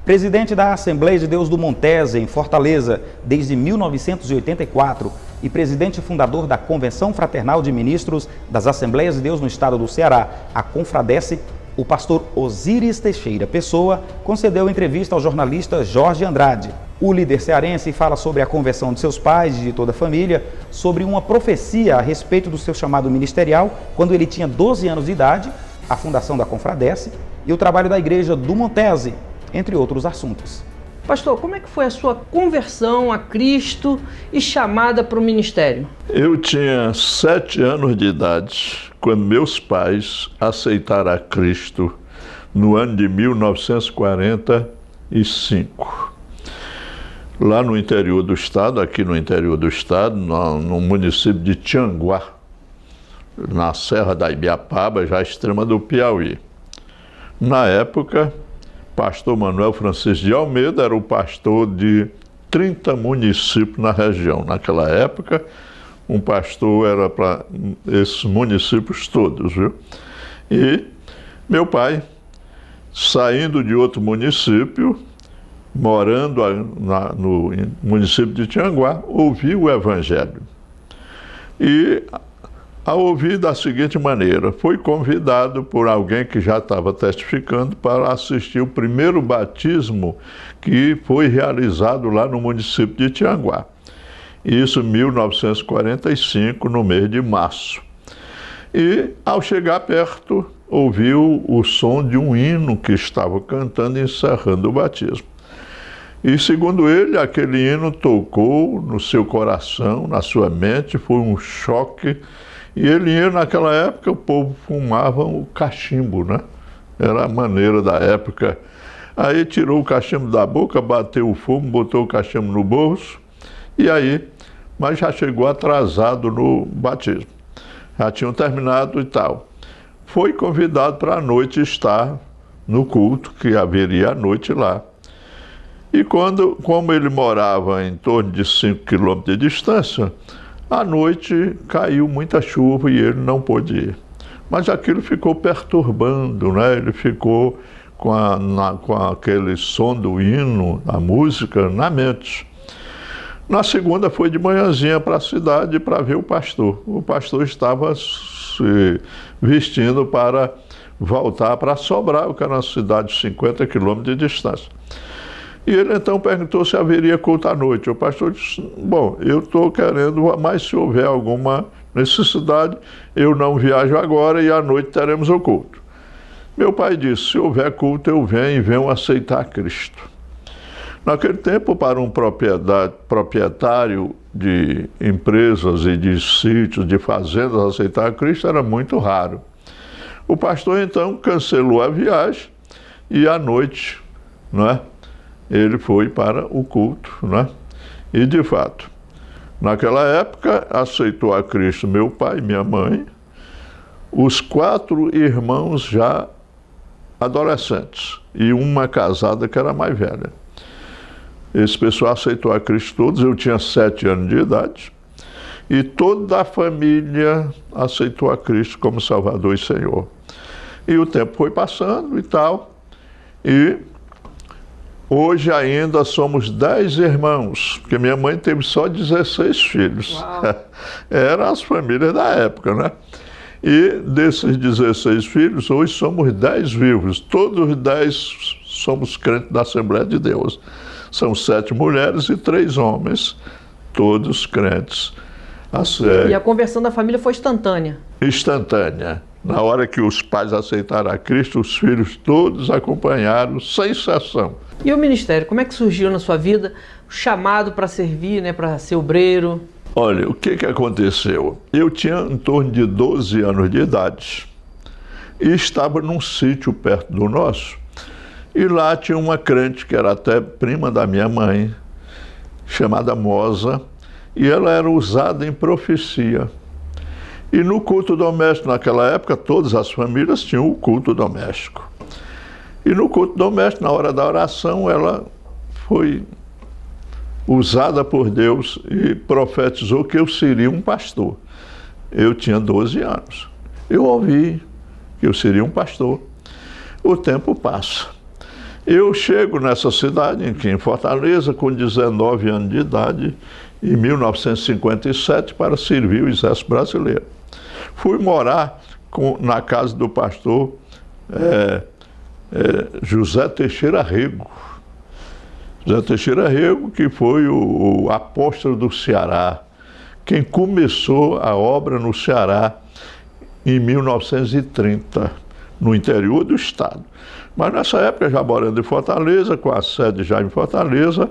Presidente da Assembleia de Deus do Montese, em Fortaleza, desde 1984, e presidente fundador da Convenção Fraternal de Ministros das Assembleias de Deus no estado do Ceará, a Confradece, o pastor Osíris Teixeira Pessoa concedeu entrevista ao jornalista Jorge Andrade. O líder cearense fala sobre a conversão de seus pais e de toda a família, sobre uma profecia a respeito do seu chamado ministerial quando ele tinha 12 anos de idade, a fundação da Confradece e o trabalho da Igreja do Montese, entre outros assuntos. Pastor, como é que foi a sua conversão a Cristo e chamada para o ministério? Eu tinha 7 anos de idade quando meus pais aceitaram a Cristo no ano de 1945. Lá no interior do estado, aqui no interior do estado, no município de Tianguá, na Serra da Ibiapaba, já extrema do Piauí. Na época, pastor Manuel Francisco de Almeida era o pastor de 30 municípios na região. Naquela época, um pastor era para esses municípios todos, viu? E meu pai, saindo de outro município, morando no município de Tianguá, ouviu o Evangelho. E, ao ouvir da seguinte maneira, foi convidado por alguém que já estava testificando para assistir o primeiro batismo que foi realizado lá no município de Tianguá. Isso em 1945, no mês de março. E, ao chegar perto, ouviu o som de um hino que estava cantando, encerrando o batismo. E, segundo ele, aquele hino tocou no seu coração, na sua mente, foi um choque. E ele ia, naquela época, o povo fumava o cachimbo, né? Era a maneira da época. Aí tirou o cachimbo da boca, bateu o fumo, botou o cachimbo no bolso, e aí, mas já chegou atrasado no batismo. Já tinham terminado e tal. Foi convidado para a noite estar no culto, que haveria à noite lá. E como ele morava em torno de 5 quilômetros de distância, à noite caiu muita chuva e ele não pôde ir. Mas aquilo ficou perturbando, né? Ele ficou com aquele som do hino, a música, na mente. Na segunda foi de manhãzinha para a cidade para ver o pastor. O pastor estava se vestindo para voltar para Sobral, que era uma cidade de 50 quilômetros de distância. E ele então perguntou se haveria culto à noite. O pastor disse, bom, eu estou querendo, mas se houver alguma necessidade, eu não viajo agora e à noite teremos o culto. Meu pai disse, se houver culto, eu venho e venho aceitar Cristo. Naquele tempo, para um proprietário de empresas e de sítios, de fazendas, aceitar Cristo era muito raro. O pastor então cancelou a viagem e à noite, né, ele foi para o culto, né? E de fato, naquela época aceitou a Cristo meu pai e minha mãe, os 4 irmãos já adolescentes e uma casada que era mais velha. Esse pessoal aceitou a Cristo todos, eu tinha 7 anos de idade, e toda a família aceitou a Cristo como Salvador e Senhor. E o tempo foi passando e tal, e hoje ainda somos 10 irmãos, porque minha mãe teve só 16 filhos. Eram as famílias da época, né? E desses 16 filhos, hoje somos 10 vivos. Todos os 10 somos crentes da Assembleia de Deus. São 7 mulheres e 3 homens, todos crentes. E a conversão da família foi instantânea? Instantânea. Na hora que os pais aceitaram a Cristo, os filhos todos acompanharam, sem exceção. E o ministério, como é que surgiu na sua vida o chamado para servir, né, para ser obreiro? Olha, o que aconteceu? Eu tinha em torno de 12 anos de idade e estava num sítio perto do nosso. E lá tinha uma crente, que era até prima da minha mãe, chamada Moza, e ela era usada em profecia. E no culto doméstico, naquela época, todas as famílias tinham o culto doméstico. E no culto doméstico, na hora da oração, ela foi usada por Deus e profetizou que eu seria um pastor. Eu tinha 12 anos. Eu ouvi que eu seria um pastor. O tempo passa. Eu chego nessa cidade, aqui em Fortaleza, com 19 anos de idade, em 1957, para servir o Exército Brasileiro. Fui morar na casa do pastor José Teixeira Rego. José Teixeira Rego, que foi o apóstolo do Ceará, quem começou a obra no Ceará em 1930, no interior do estado. Mas nessa época, já morando em Fortaleza, com a sede já em Fortaleza,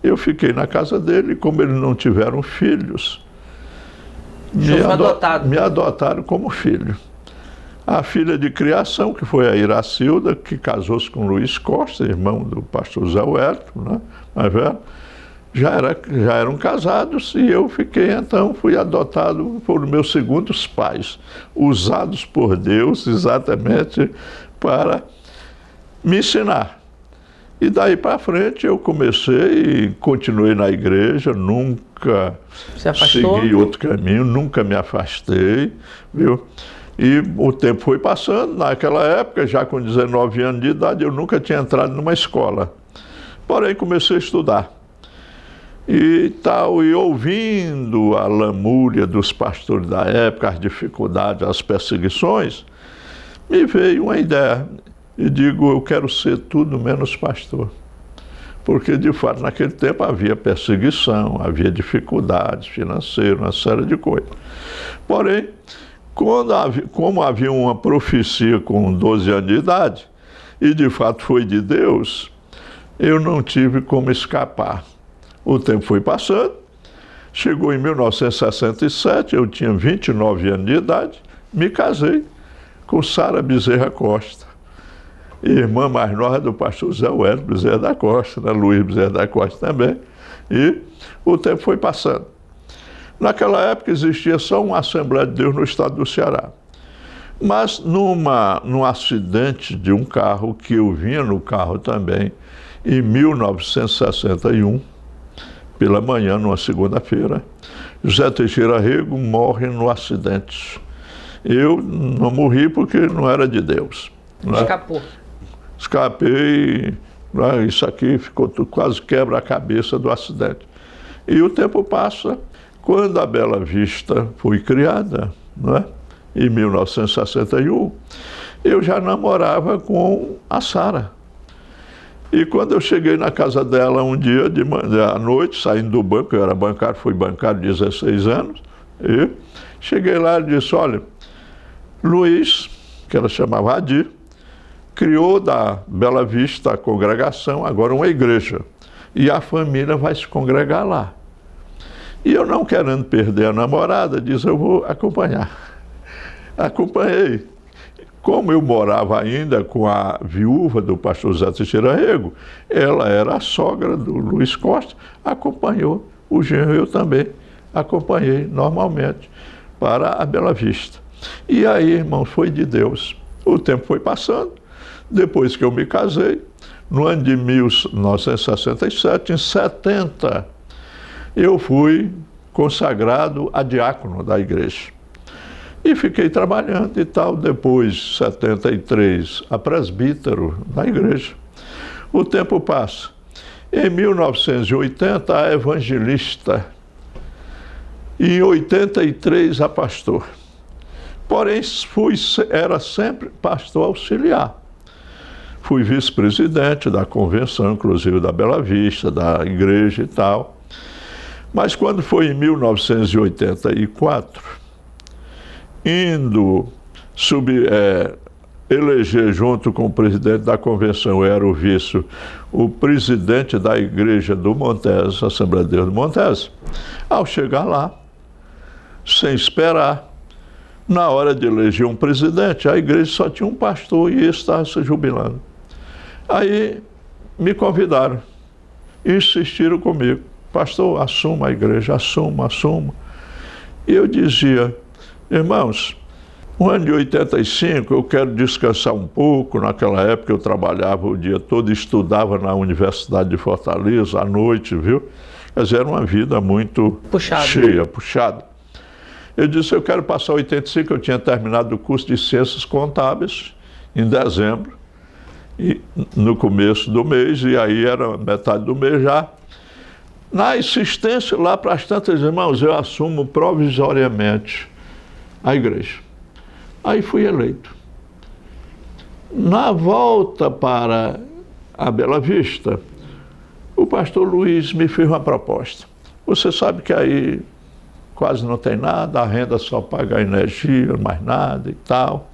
eu fiquei na casa dele, e como eles não tiveram filhos, me adotaram como filho. A filha de criação, que foi a Iracilda, que casou-se com Luiz Costa, irmão do pastor Zé Wellington, né? Mais velho, já eram casados, e eu fiquei, então, fui adotado por meus segundos pais, usados por Deus exatamente para me ensinar. E daí para frente eu comecei e continuei na igreja, nunca segui outro caminho, nunca me afastei, viu? E o tempo foi passando. Naquela época, já com 19 anos de idade, eu nunca tinha entrado numa escola. Porém, comecei a estudar. E ouvindo a lamúria dos pastores da época, as dificuldades, as perseguições, me veio uma ideia. E digo, eu quero ser tudo menos pastor. Porque, de fato, naquele tempo havia perseguição, havia dificuldades financeiras, uma série de coisas. Porém, como havia uma profecia com 12 anos de idade, e de fato foi de Deus, eu não tive como escapar. O tempo foi passando, chegou em 1967, eu tinha 29 anos de idade, me casei com Sara Bezerra Costa, irmã mais nova do pastor Zé Wellington Bezerra da Costa, né? Luiz Bezerra da Costa também, e o tempo foi passando. Naquela época existia só uma Assembleia de Deus no estado do Ceará. Mas num acidente de um carro, que eu vinha no carro também, em 1961, pela manhã, numa segunda-feira, José Teixeira Rego morre no acidente. Eu não morri porque não era de Deus. Né? Escapou. Escapei, né? Isso aqui ficou quase quebra a cabeça do acidente. E o tempo passa. Quando a Bela Vista foi criada, né, em 1961, eu já namorava com a Sara. E quando eu cheguei na casa dela um dia à noite, saindo do banco, eu era bancário, fui bancário 16 anos, e cheguei lá e disse, olha, Luiz, que ela chamava Adi, criou da Bela Vista a congregação, agora uma igreja, e a família vai se congregar lá. E eu, não querendo perder a namorada, disse, eu vou acompanhar. Acompanhei. Como eu morava ainda com a viúva do pastor José Teixeira Rego, ela era a sogra do Luiz Costa, acompanhou o genro, eu também acompanhei normalmente para a Bela Vista. E aí, irmão, foi de Deus. O tempo foi passando, depois que eu me casei, no ano de 1967, em 70, eu fui consagrado a diácono da igreja. E fiquei trabalhando e tal, depois, 73, a presbítero da igreja. O tempo passa. Em 1980, a evangelista. E em 83, a pastor. Porém, era sempre pastor auxiliar. Fui vice-presidente da convenção, inclusive da Bela Vista, da igreja e tal. Mas quando foi em 1984, indo eleger junto com o presidente da convenção, eu era o vice, o presidente da igreja do Montes, Assembleia de Deus do Montes, ao chegar lá, sem esperar, na hora de eleger um presidente, a igreja só tinha um pastor e esse estava se jubilando. Aí me convidaram, insistiram comigo, pastor, assuma a igreja, assuma. E eu dizia, irmãos, no ano de 85 eu quero descansar um pouco. Naquela época eu trabalhava o dia todo, estudava na Universidade de Fortaleza à noite, viu? Mas era uma vida muito cheia, puxada. Eu disse, eu quero passar 85, eu tinha terminado o curso de Ciências Contábeis em dezembro. e, no começo do mês, e aí era metade do mês já. Na insistência lá para as tantas, irmãos, eu assumo provisoriamente a igreja. Aí fui eleito. Na volta para a Bela Vista, o pastor Luiz me fez uma proposta. Você sabe que aí quase não tem nada, a renda só paga a energia, mais nada e tal.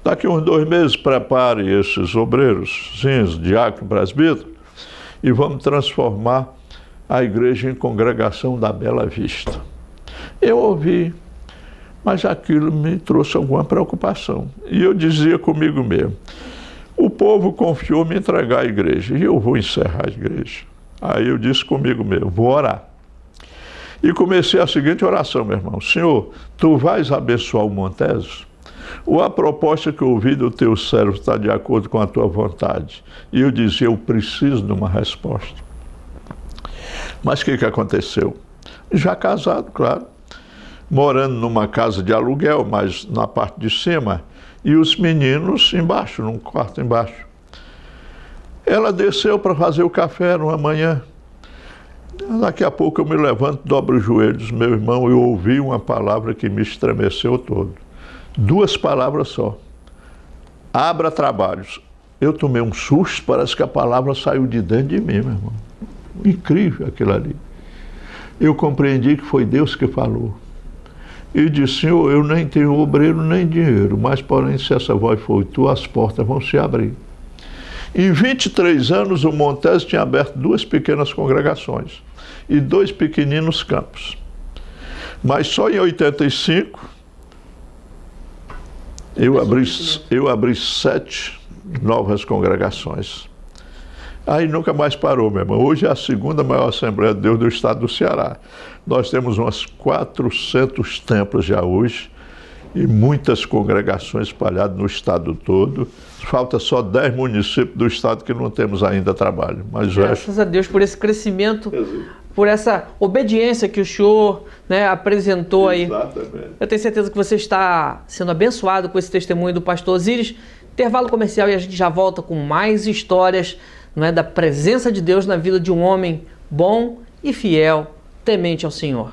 Daqui uns 2 meses prepare esses obreiros, diácono, presbítero, e vamos transformar a igreja em congregação da Bela Vista. Eu ouvi, mas aquilo me trouxe alguma preocupação. E eu dizia comigo mesmo, o povo confiou me entregar a igreja, e eu vou encerrar a igreja. Aí eu disse comigo mesmo, vou orar. E comecei a seguinte oração, meu irmão. Senhor, tu vais abençoar o Montes? Ou a proposta que eu ouvi do teu servo está de acordo com a tua vontade? E eu dizia, eu preciso de uma resposta. Mas o que aconteceu? Já casado, claro, morando numa casa de aluguel, mas na parte de cima, e os meninos embaixo, num quarto embaixo. Ela desceu para fazer o café numa manhã. Daqui a pouco eu me levanto, dobro os joelhos, meu irmão, eu ouvi uma palavra que me estremeceu todo. 2 palavras só. Abra trabalhos. Eu tomei um susto, parece que a palavra saiu de dentro de mim, meu irmão. Incrível aquilo ali. Eu compreendi que foi Deus que falou. E disse, Senhor, eu nem tenho obreiro nem dinheiro, mas porém se essa voz for tua, as portas vão se abrir. Em 23 anos, o Montes tinha aberto 2 pequenas congregações e 2 pequeninos campos. Mas só em 85, eu abri 7 novas congregações. Aí nunca mais parou, meu irmão. Hoje é a 2ª maior Assembleia de Deus do estado do Ceará. Nós temos umas 400 templos já hoje e muitas congregações espalhadas no estado todo. Falta só 10 municípios do estado que não temos ainda trabalho. Mas graças a Deus por esse crescimento, por essa obediência que o senhor, né, apresentou aí. Exatamente. Eu tenho certeza que você está sendo abençoado com esse testemunho do pastor Osíris. Intervalo comercial e a gente já volta com mais histórias, não é, da presença de Deus na vida de um homem bom e fiel, temente ao Senhor.